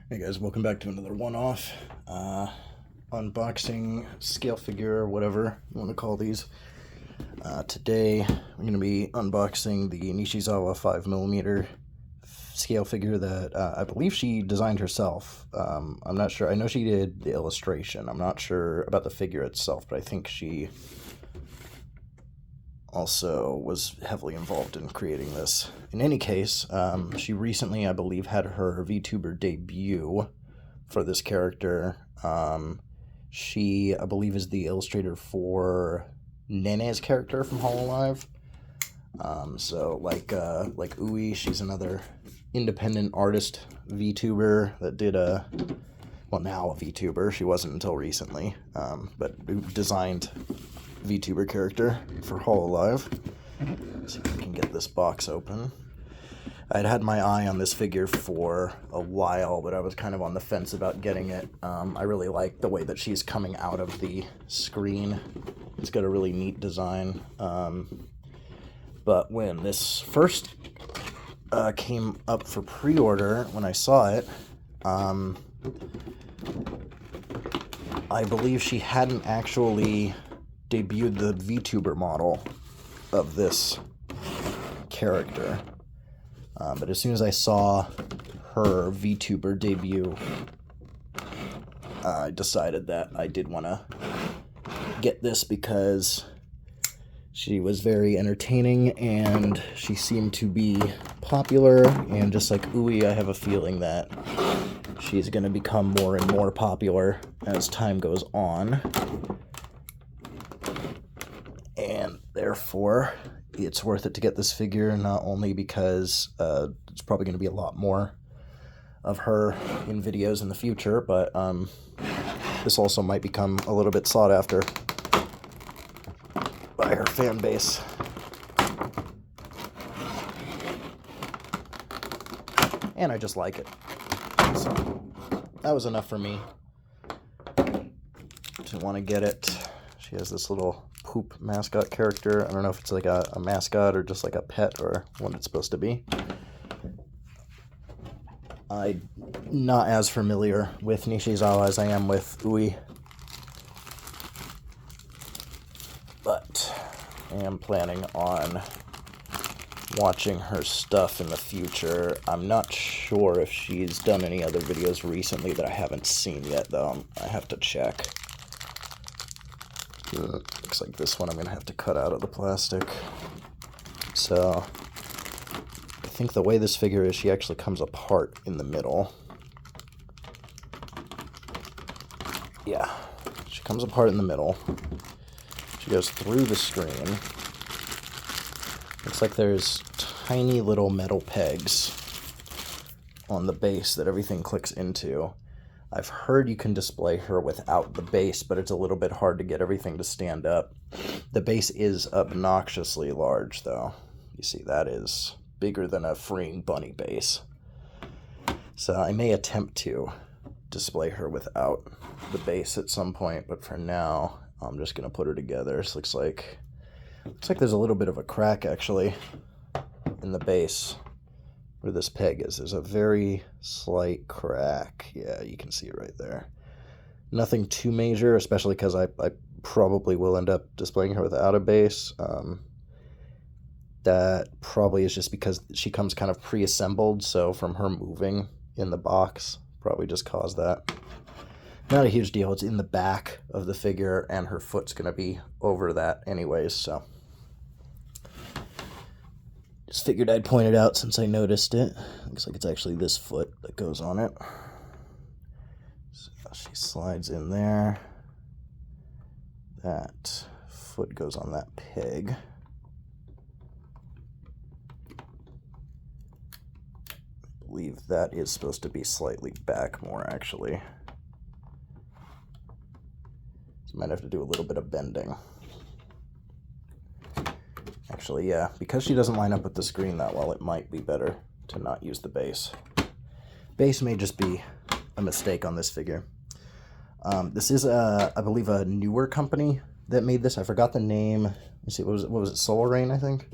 Hey guys, welcome back to another one-off unboxing scale figure, whatever you want to call these. Today I'm going to be unboxing the Nishizawa 5mm scale figure that I believe she designed herself. I'm not sure. I know she did the illustration. I'm not sure about the figure itself, but I think she also was heavily involved in creating this. In any case, she recently, I believe, had her VTuber debut for this character. She, I believe, is the illustrator for Nene's character from Hololive. So like Ui, she's another independent artist VTuber that did well, now a VTuber. She wasn't until recently, but designed VTuber character for Hololive. See if we can get this box open. I'd had my eye on this figure for a while, but I was kind of on the fence about getting it. I really like the way that she's coming out of the screen. It's got a really neat design. But when this first came up for pre-order, when I saw it, I believe she hadn't actually debuted the VTuber model of this character. But as soon as I saw her VTuber debut, I decided that I did want to get this because she was very entertaining and she seemed to be popular, and just like Ui, I have a feeling that she's going to become more and more popular as time goes on. And therefore, it's worth it to get this figure, not only because it's probably going to be a lot more of her in videos in the future, but this also might become a little bit sought after by her fan base. And I just like it. So that was enough for me to want to get it. She has this little poop mascot character. I don't know if it's like a mascot or just like a pet or what it's supposed to be. I'm not as familiar with Nishizawa as I am with Ui, but I am planning on watching her stuff in the future. I'm not sure if she's done any other videos recently that I haven't seen yet, though. I have to check. Looks like this one I'm going to have to cut out of the plastic. So, I think the way this figure is, she actually comes apart in the middle. Yeah, she comes apart in the middle. She goes through the screen. Looks like there's tiny little metal pegs on the base that everything clicks into. I've heard you can display her without the base, but it's a little bit hard to get everything to stand up. The base is obnoxiously large, though. You see, that is bigger than a freeing bunny base. So I may attempt to display her without the base at some point, but for now, I'm just going to put her together. This looks like there's a little bit of a crack, actually, in the base where this peg is. There's a very slight crack. Yeah, you can see it right there. Nothing too major, especially because I probably will end up displaying her without a base. That probably is just because she comes kind of pre-assembled, so from her moving in the box, probably just caused that. Not a huge deal. It's in the back of the figure, and her foot's going to be over that anyways, so just figured I'd point it out since I noticed it. Looks like it's actually this foot that goes on it. So she slides in there. That foot goes on that peg. I believe that is supposed to be slightly back more, actually. So might have to do a little bit of bending. Actually, yeah, because she doesn't line up with the screen that well, it might be better to not use the base. Base may just be a mistake on this figure. This is, I believe, a newer company that made this. I forgot the name. Let's see, what was it? Solar Rain, I think?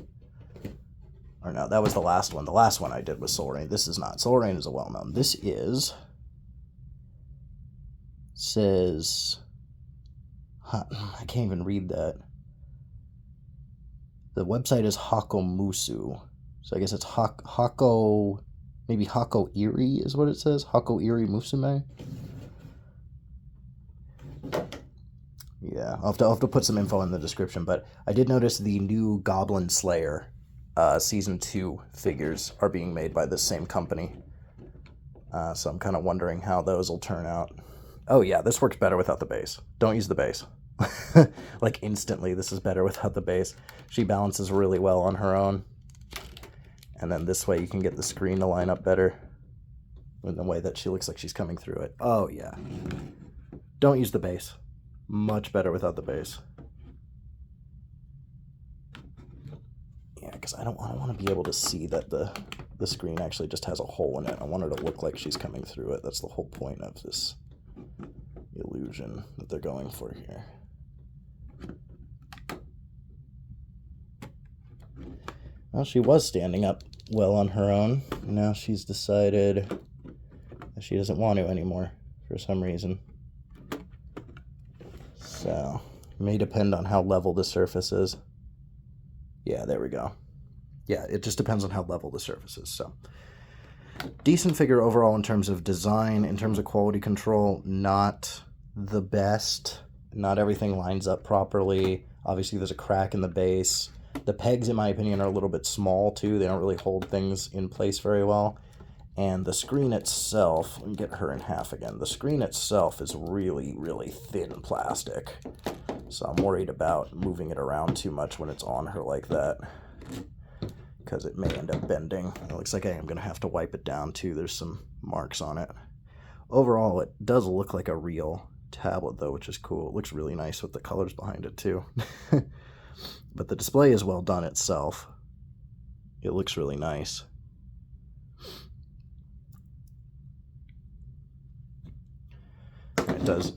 Or no, that was the last one. The last one I did was Solar Rain. This is not. Solar Rain is a well-known. This is says, I can't even read that. The website is Hakomusu. So I guess it's Hako, maybe Hako Iri is what it says. Hako Iri Musume. Yeah, I'll have to put some info in the description, but I did notice the new Goblin Slayer Season 2 figures are being made by this same company. So I'm kind of wondering how those will turn out. Oh yeah, this works better without the base. Don't use the base. Like instantly, this is better without the base. She balances really well on her own. And then this way you can get the screen to line up better in the way that she looks like she's coming through it. Oh yeah. Don't use the base. Much better without the base. Yeah, because I don't want to be able to see that the screen actually just has a hole in it. I want her to look like she's coming through it. That's the whole point of this illusion that they're going for here. Well, she was standing up well on her own. Now she's decided that she doesn't want to anymore for some reason. So, it may depend on how level the surface is. Yeah, there we go. Yeah, it just depends on how level the surface is. So, decent figure overall in terms of design, in terms of quality control, not the best. Not everything lines up properly. Obviously, there's a crack in the base. The pegs, in my opinion, are a little bit small, too. They don't really hold things in place very well. And the screen itself, let me get her in half again. The screen itself is really, really thin plastic. So I'm worried about moving it around too much when it's on her like that, because it may end up bending. It looks like I am going to have to wipe it down, too. There's some marks on it. Overall, it does look like a real tablet, though, which is cool. It looks really nice with the colors behind it, too. But the display is well done itself. It looks really nice.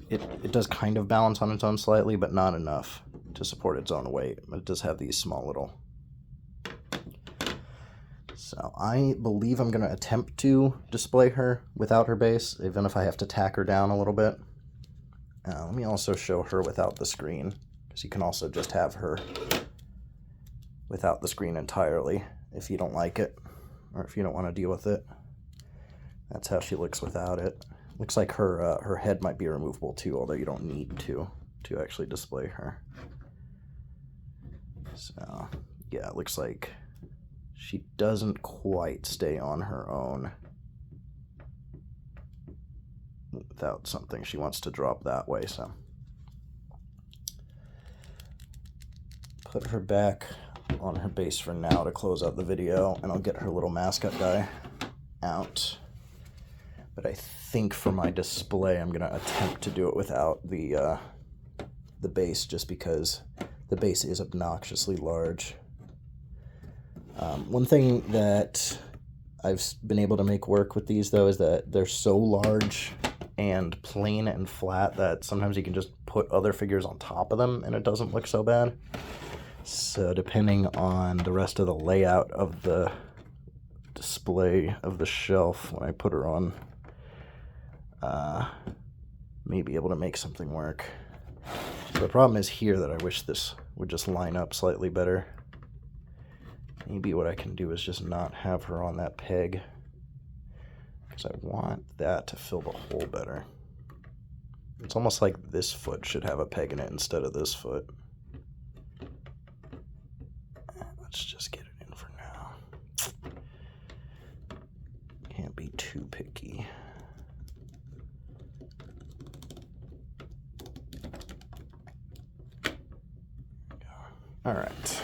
It does kind of balance on its own slightly, but not enough to support its own weight. It does have these small little... So I believe I'm going to attempt to display her without her base, even if I have to tack her down a little bit. Let me also show her without the screen, because you can also just have her without the screen entirely if you don't like it, or if you don't want to deal with it. That's how she looks without it. Looks like her head might be removable too, although you don't need to actually display her. So yeah, it looks like she doesn't quite stay on her own without something. She wants to drop that way, so put her back on her base for now to close out the video, and I'll get her little mascot guy out. But I think for my display, I'm going to attempt to do it without the base, just because the base is obnoxiously large. One thing that I've been able to make work with these, though, is that they're so large and plain and flat that sometimes you can just put other figures on top of them and it doesn't look so bad. So depending on the rest of the layout of the display of the shelf when I put her on, may be able to make something work. So the problem is here that I wish this would just line up slightly better. Maybe what I can do is just not have her on that peg, because I want that to fill the hole better. It's almost like this foot should have a peg in it instead of this foot. Let's just get it in for now. Can't be too picky. All right.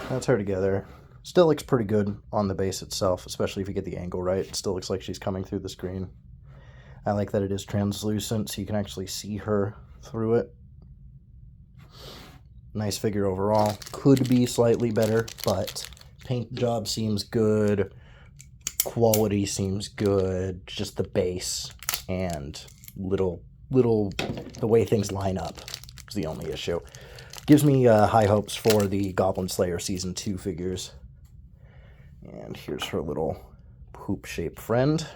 That's her together. Still looks pretty good on the base itself, especially if you get the angle right. It still looks like she's coming through the screen. I like that it is translucent, so you can actually see her through it. Nice figure overall. Could be slightly better, but paint job seems good. Quality seems good. Just the base and little the way things line up is the only issue. Gives me high hopes for the Goblin Slayer Season 2 figures. And here's her little poop-shaped friend.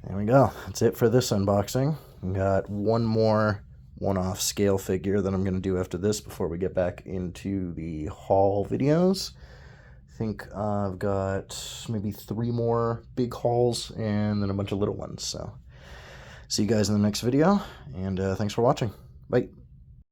There we go. That's it for this unboxing. Got one more one-off scale figure that I'm going to do after this before we get back into the haul videos. I think I've got maybe 3 more big hauls and then a bunch of little ones. So see you guys in the next video, and thanks for watching. Bye.